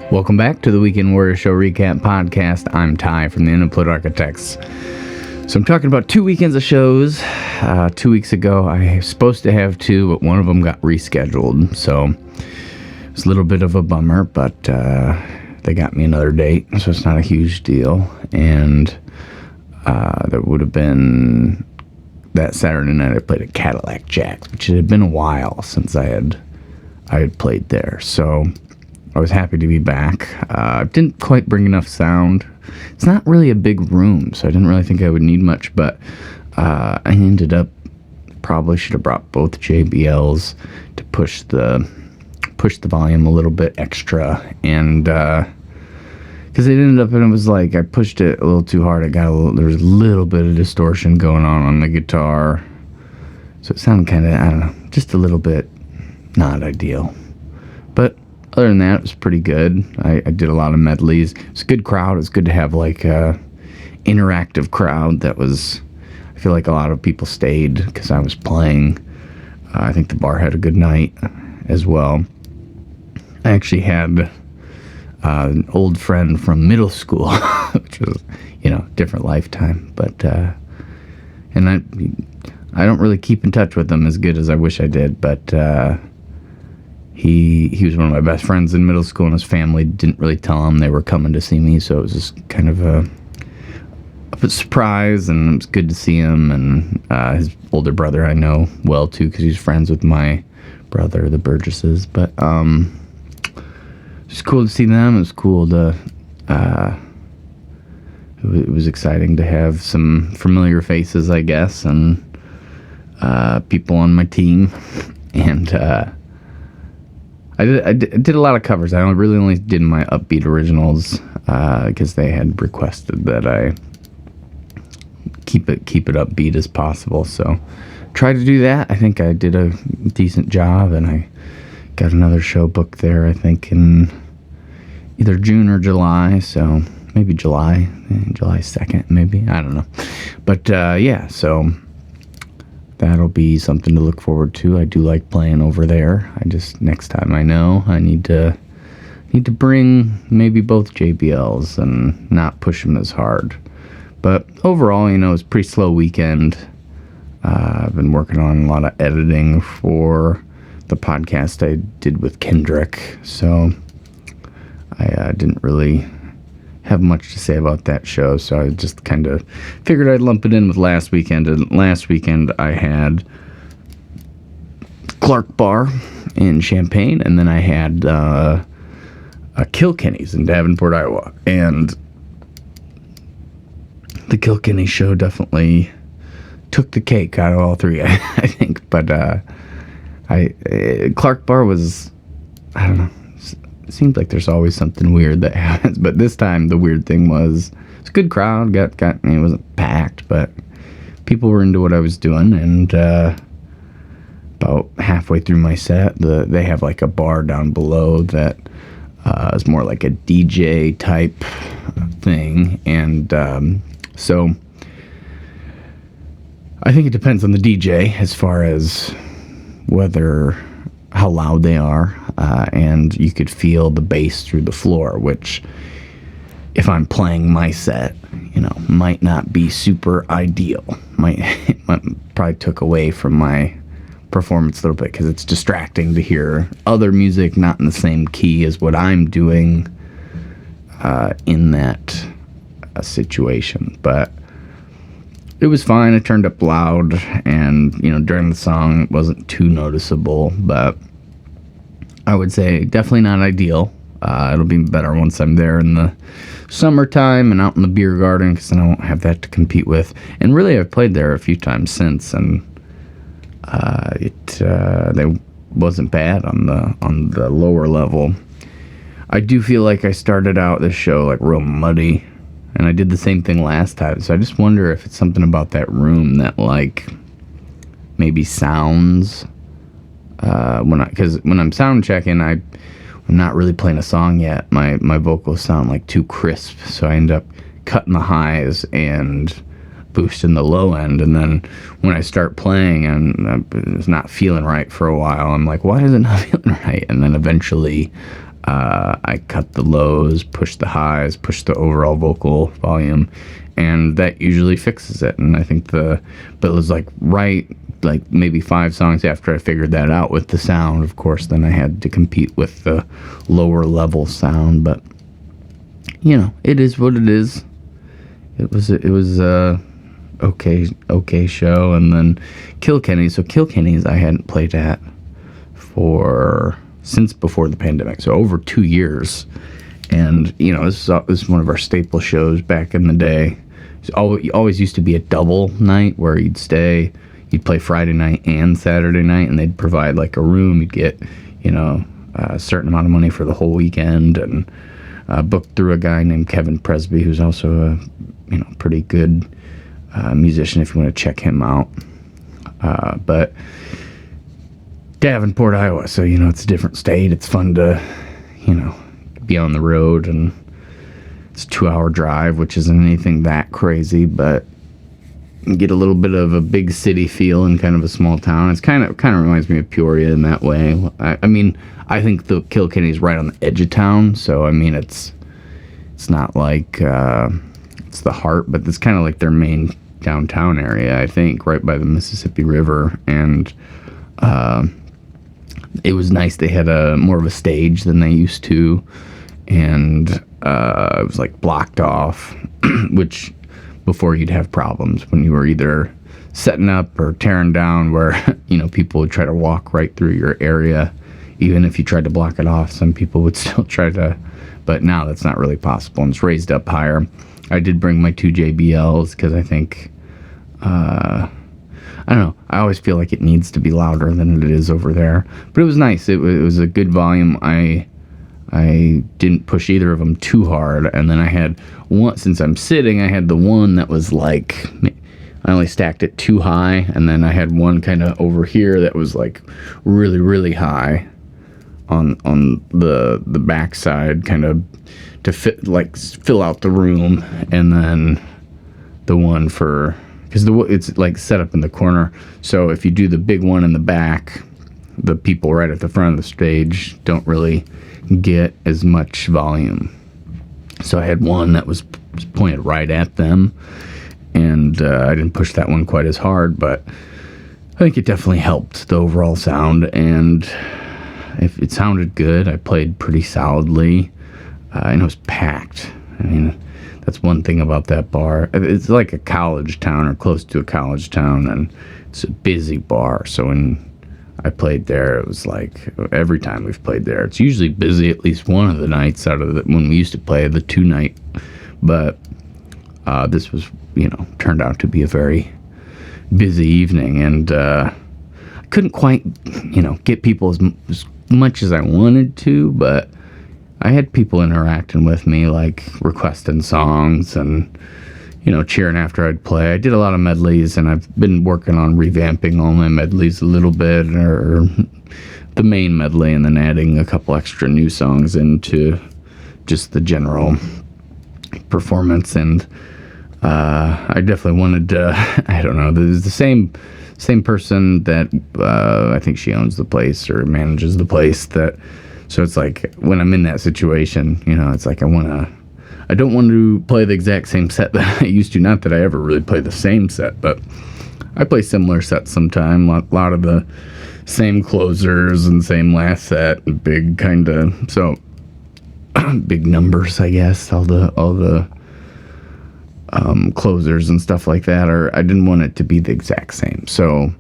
Welcome back to the Weekend Warrior Show Recap Podcast. I'm Ty from the Unemployed Architects. So I'm talking about 2 weekends of shows. 2 weeks ago, I was supposed to have two, but one of them got rescheduled. So it's a little bit of a bummer, but they got me another date, so it's not a huge deal. And that would have been that Saturday night I played at Cadillac Jack, which had been a while since I had played there. So I was happy to be back. Didn't quite bring enough sound. It's not really a big room, so I didn't really think I would need much, but I ended up probably should have brought both JBLs to push the volume a little bit extra, and because it ended up, and it was like I pushed it a little too hard. There was a little bit of distortion going on the guitar, so it sounded kind of, I don't know, just a little bit not ideal. But other than that, it was pretty good. I did a lot of medleys. It's a good crowd. It was good to have like a interactive crowd that was, I feel like a lot of people stayed because I was playing. I think the bar had a good night as well. I actually had an old friend from middle school, which was, different lifetime. But, and I don't really keep in touch with them as good as I wish I did, but He was one of my best friends in middle school, and his family didn't really tell him they were coming to see me, so it was just kind of a surprise, and it was good to see him. And his older brother I know well, too, because he's friends with my brother, the Burgesses. But it's cool to see them. It was cool to... it was exciting to have some familiar faces, I guess, and people on my team. And... I did a lot of covers. I really only did my upbeat originals because they had requested that I keep it upbeat as possible. So tried to do that. I think I did a decent job, and I got another show booked there, I think, in either June or July. So maybe July 2nd, maybe. I don't know. But yeah, so that'll be something to look forward to. I do like playing over there. Next time I know, I need to bring maybe both JBLs and not push them as hard. But overall, it's a pretty slow weekend. I've been working on a lot of editing for the podcast I did with Kendrick, so I didn't really have much to say about that show, so I just kind of figured I'd lump it in with last weekend. And last weekend I had Clark Bar in Champaign, and then I had a Kilkenny's in Davenport, Iowa. And the Kilkenny show definitely took the cake out of all three, I think. But Clark Bar was, I don't know, it seems like there's always something weird that happens, but this time the weird thing was it's a good crowd. It wasn't packed, but people were into what I was doing. And about halfway through my set, they have like a bar down below that is more like a DJ type thing, and so I think it depends on the DJ as far as how loud they are, and you could feel the bass through the floor, which if I'm playing my set, might not be super ideal. It probably took away from my performance a little bit because it's distracting to hear other music not in the same key as what I'm doing in that situation. But it was fine. It turned up loud, and during the song it wasn't too noticeable, but I would say definitely not ideal. It'll be better once I'm there in the summertime and out in the beer garden, because then I won't have that to compete with. And really, I've played there a few times since, and they wasn't bad on the lower level. I do feel like I started out this show like real muddy, and I did the same thing last time. So I just wonder if it's something about that room that like maybe sounds because when I'm sound checking, I'm not really playing a song yet. My vocals sound like too crisp, so I end up cutting the highs and boosting the low end, and then when I start playing and it's not feeling right for a while, I'm like, why is it not feeling right? And then eventually I cut the lows, push the highs, push the overall vocal volume, and that usually fixes it. And I think but it was like maybe 5 songs after I figured that out with the sound. Of course, then I had to compete with the lower level sound, but it is what it is. It was okay show. And then Kilkenny. So Kilkenny's I hadn't played at since before the pandemic, so over 2 years. And this was one of our staple shows back in the day. It always used to be a double night where you'd play Friday night and Saturday night, and they'd provide like a room. You'd get a certain amount of money for the whole weekend, and booked through a guy named Kevin Presby, who's also a pretty good musician if you want to check him out. But Davenport, Iowa, so it's a different state. It's fun to be on the road, and it's a 2-hour drive, which isn't anything that crazy, but you get a little bit of a big city feel in kind of a small town. It's kind of reminds me of Peoria in that way. I think the Kilkenny's right on the edge of town, so it's not like it's the heart, but it's kind of like their main downtown area, I think, right by the Mississippi River. And it was nice. They had more of a stage than they used to, and it was like blocked off, which before you'd have problems when you were either setting up or tearing down, where people would try to walk right through your area. Even if you tried to block it off, some people would still try to, but now that's not really possible, and it's raised up higher. I did bring my 2 JBLs because I think I don't know. I always feel like it needs to be louder than it is over there. But it was nice. It was a good volume. I didn't push either of them too hard. And then I had one, since I'm sitting, I had the one that was like, I only stacked it too high. And then I had one kind of over here that was like really, really high on the backside, kind of to fill out the room. And then the one because it's like set up in the corner, so if you do the big one in the back, the people right at the front of the stage don't really get as much volume. So I had one that was pointed right at them, and I didn't push that one quite as hard, but I think it definitely helped the overall sound, and if it sounded good. I played pretty solidly, and it was packed. That's one thing about that bar. It's like a college town, or close to a college town, and it's a busy bar. So when I played there, it was like every time we've played there, it's usually busy at least one of the nights out of when we used to play the 2 night. But this was, turned out to be a very busy evening, and I couldn't quite, get people as much as I wanted to, but I had people interacting with me, like requesting songs and, cheering after I'd play. I did a lot of medleys, and I've been working on revamping all my medleys a little bit, or the main medley, and then adding a couple extra new songs into just the general performance. And I definitely wanted to, I don't know, there's the same person that I think she owns the place or manages the place, so it's like when I'm in that situation, it's like I don't want to play the exact same set that I used to. Not that I ever really play the same set, but I play similar sets sometime. A lot of the same closers and same last set, big kind of, so big numbers, I guess. All the closers and stuff like that. I didn't want it to be the exact same, so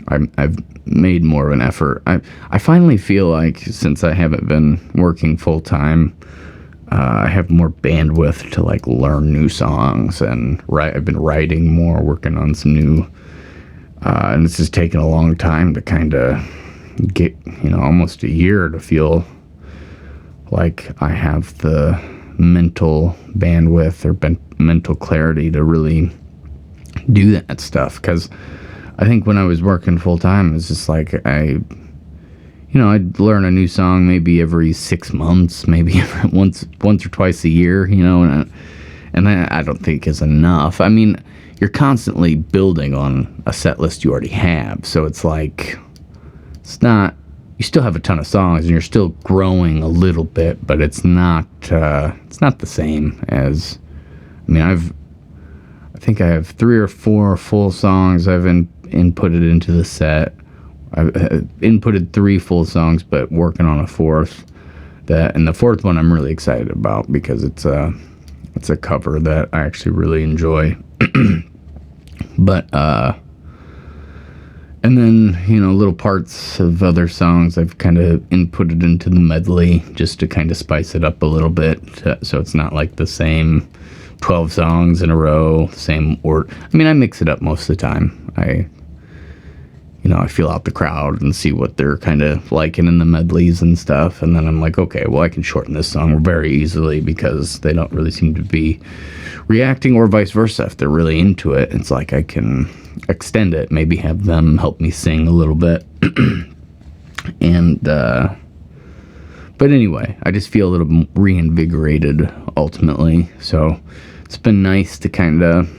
I've made more of an effort. I finally feel like, since I haven't been working full time, I have more bandwidth to like learn new songs, and I've been writing more, working on some new, and it's just taken a long time to kind of get, almost a year to feel like I have the mental bandwidth or mental clarity to really do that stuff. Because I think when I was working full time, it's just like I'd learn a new song maybe every 6 months, maybe once or twice a year, and I don't think is enough. I mean, you're constantly building on a set list you already have, so it's like, it's not you still have a ton of songs and you're still growing a little bit, but it's not the same as, I mean, I think I have 3 or 4 full songs I've inputted into the set. I've inputted 3 full songs, but working on a 4th. And the 4th one I'm really excited about because it's a cover that I actually really enjoy. But and then, little parts of other songs I've kind of inputted into the medley just to kind of spice it up a little bit, so it's not like the same 12 songs in a row, same order. I mean, I mix it up most of the time. I feel out the crowd and see what they're kind of liking in the medleys and stuff, and then I'm like, okay, well, I can shorten this song very easily because they don't really seem to be reacting, or vice versa. If they're really into it, it's like I can extend it, maybe have them help me sing a little bit. And but anyway, I just feel a little reinvigorated ultimately, so it's been nice to kind of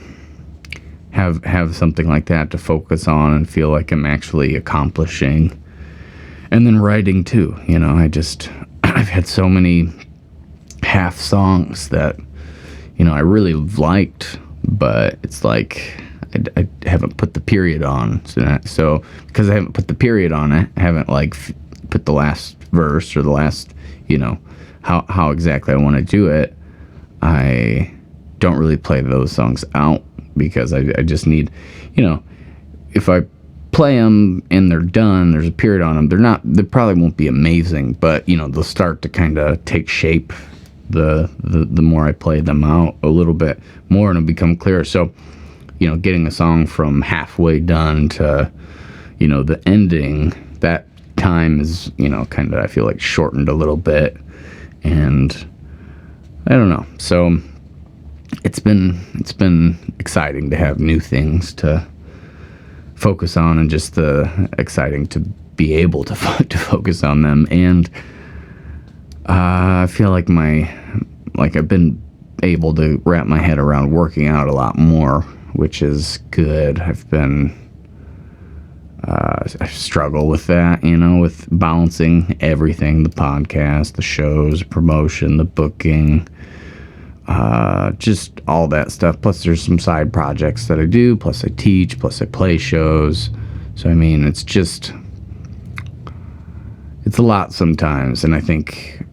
have something like that to focus on and feel like I'm actually accomplishing. And then writing too, I've had so many half songs that I really liked, but it's like I haven't put the period on. So because I haven't put the period on it, I haven't put the last verse or the last, how exactly I want to do it. I don't really play those songs out because I just need, if I play them and they're done, there's a period on them. They probably won't be amazing, but they'll start to kind of take shape the more I play them out a little bit more, and it'll become clearer. So, getting a song from halfway done to, the ending, that time is, kind of, I feel like, shortened a little bit. And I don't know. So it's been exciting to have new things to focus on, and just exciting to be able to focus on them. And I feel like I've been able to wrap my head around working out a lot more, which is good. I struggle with that, with balancing everything, the podcast, the shows, promotion, the booking, just all that stuff. Plus there's some side projects that I do, plus I teach, plus I play shows. So, I mean, it's a lot sometimes. And I think,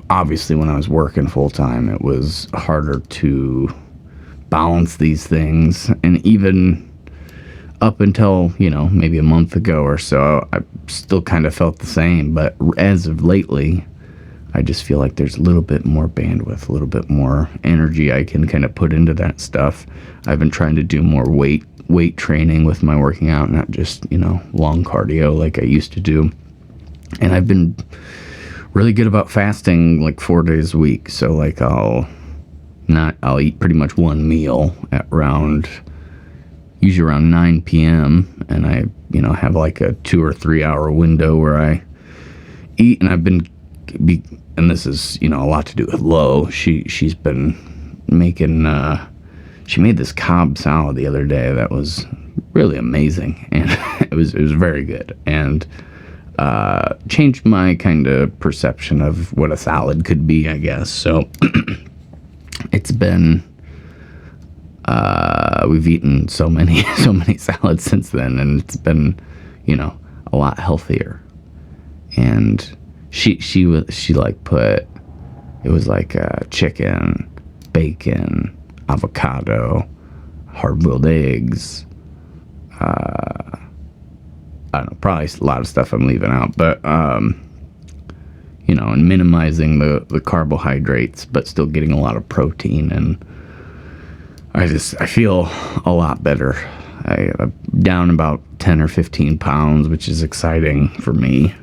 obviously when I was working full time, it was harder to balance these things. And even up until, maybe a month ago or so, I still kind of felt the same. But as of lately, I just feel like there's a little bit more bandwidth, a little bit more energy I can kind of put into that stuff. I've been trying to do more weight training with my working out, not just, long cardio like I used to do. And I've been really good about fasting 4 days a week. So I'll eat pretty much one meal at usually around 9 p.m. And I, have a 2 or 3 hour window where I eat. And I've been, and this is, a lot to do with Lo. She's been making, she made this Cobb salad the other day that was really amazing. And it was very good. And changed my kind of perception of what a salad could be, I guess. So it's been, we've eaten so many salads since then, and it's been, a lot healthier. And she put, it was chicken, bacon, avocado, hard-boiled eggs, I don't know, probably a lot of stuff I'm leaving out, but, and minimizing the carbohydrates, but still getting a lot of protein. And I feel a lot better. I'm down about 10 or 15 pounds, which is exciting for me.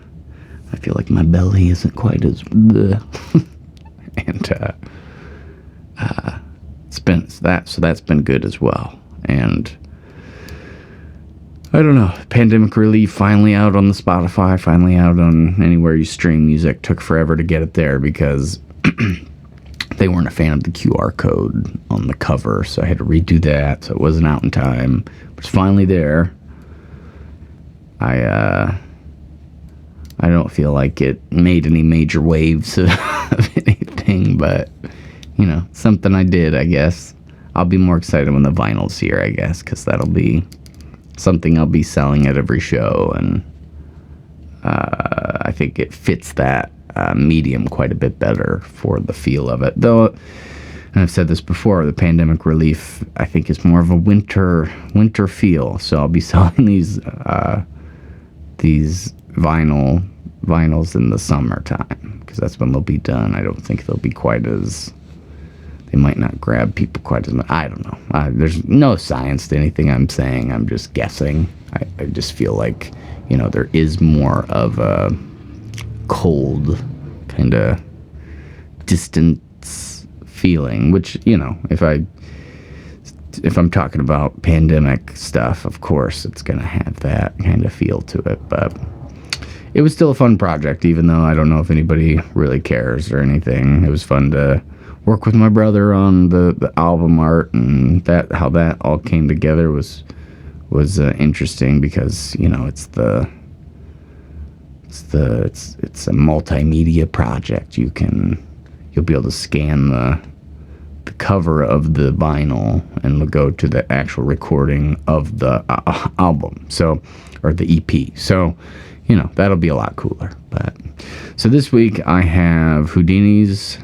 I feel like my belly isn't quite as bleh. And that's been good as well. And I don't know, Pandemic Relief finally out on the Spotify, finally out on anywhere you stream music. Took forever to get it there because they weren't a fan of the QR code on the cover, so I had to redo that, so it wasn't out in time. But it's finally there. I don't feel like it made any major waves of anything, but, something I did, I guess. I'll be more excited when the vinyl's here, I guess, because that'll be something I'll be selling at every show, and I think it fits that medium quite a bit better for the feel of it. Though, and I've said this before, the Pandemic Relief, I think, is more of a winter feel. So I'll be selling these vinyls in the summertime, because that's when they'll be done. I don't think they'll be quite as... They might not grab people quite as much. I don't know. There's no science to anything I'm saying. I'm just guessing. I just feel like, there is more of a cold, kind of distance feeling, which, if I'm talking about pandemic stuff, of course, it's going to have that kind of feel to it. But it was still a fun project, even though I don't know if anybody really cares or anything. It was fun to work with my brother on the album art, and how that all came together was interesting, because it's a multimedia project. You'll be able to scan the cover of the vinyl and it'll go to the actual recording of the album, or the EP. So that'll be a lot cooler. But so this week I have Houdini's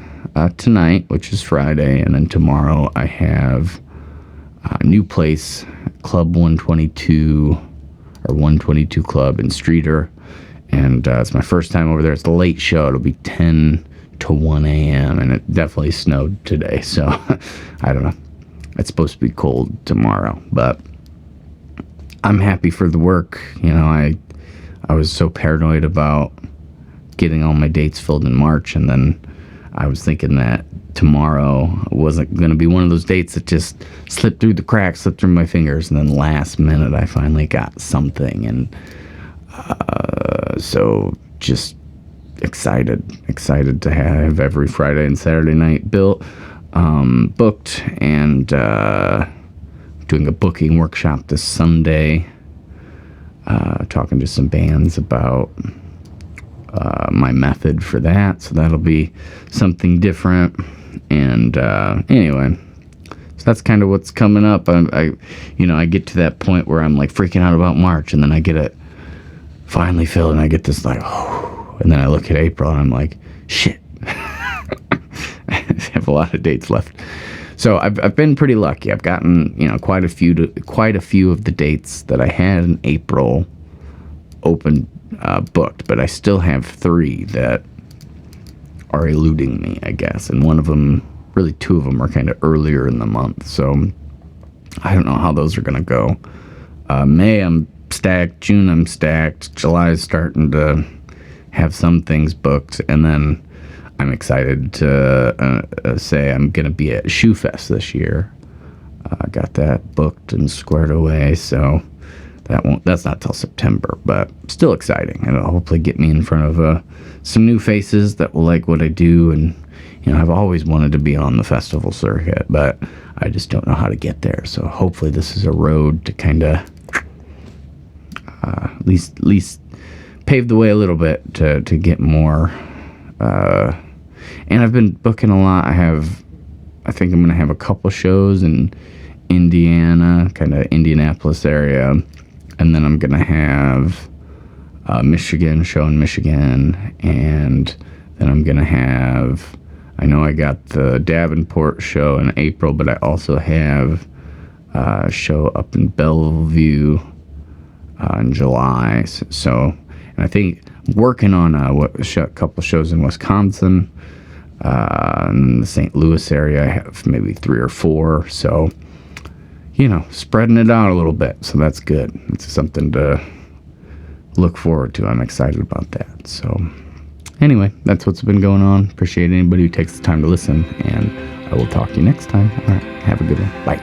tonight, which is Friday, and then tomorrow I have a new place, Club 122, or 122 Club in Streeter, and it's my first time over there. It's a late show. It'll be 10 to 1 a.m., and it definitely snowed today, so I don't know. It's supposed to be cold tomorrow, but I'm happy for the work. I was so paranoid about getting all my dates filled in March, and then I was thinking that tomorrow wasn't going to be one of those dates that just slipped through the cracks, slipped through my fingers, and then last minute I finally got something, and so just excited to have every Friday and Saturday night booked, and doing a booking workshop this Sunday, talking to some bands about my method for that, so that'll be something different. And anyway, so that's kind of what's coming up. I get to that point where I'm like freaking out about March, and then I get it finally filled, and I get this like, oh, and then I look at April and I'm like, shit. I have a lot of dates left. So I've been pretty lucky. I've gotten quite a few of the dates that I had in April open, booked, but I still have 3 that are eluding me, I guess, and one of them, really 2 of them, are kind of earlier in the month, so I don't know how those are gonna go. May I'm stacked, June I'm stacked, July is starting to have some things booked, and then I'm excited to say I'm gonna be at Shoe Fest this year. I got that booked and squared away, so that's not till September, but still exciting. It'll hopefully get me in front of some new faces that will like what I do, and I've always wanted to be on the festival circuit, but I just don't know how to get there. So hopefully this is a road to kind of at least pave the way a little bit to get more. And I've been booking a lot. I think I'm gonna have a couple shows in Indiana, kind of Indianapolis area. And then I'm going to have a Michigan show in Michigan. And then I'm going to have, I know I got the Davenport show in April, but I also have a show up in Bellevue in July. So, and I think working on a couple shows in Wisconsin, in the St. Louis area. I have maybe 3 or 4. So, spreading it out a little bit. So that's good. It's something to look forward to. I'm excited about that. So anyway, that's what's been going on. Appreciate anybody who takes the time to listen, and I will talk to you next time. All right. Have a good one. Bye.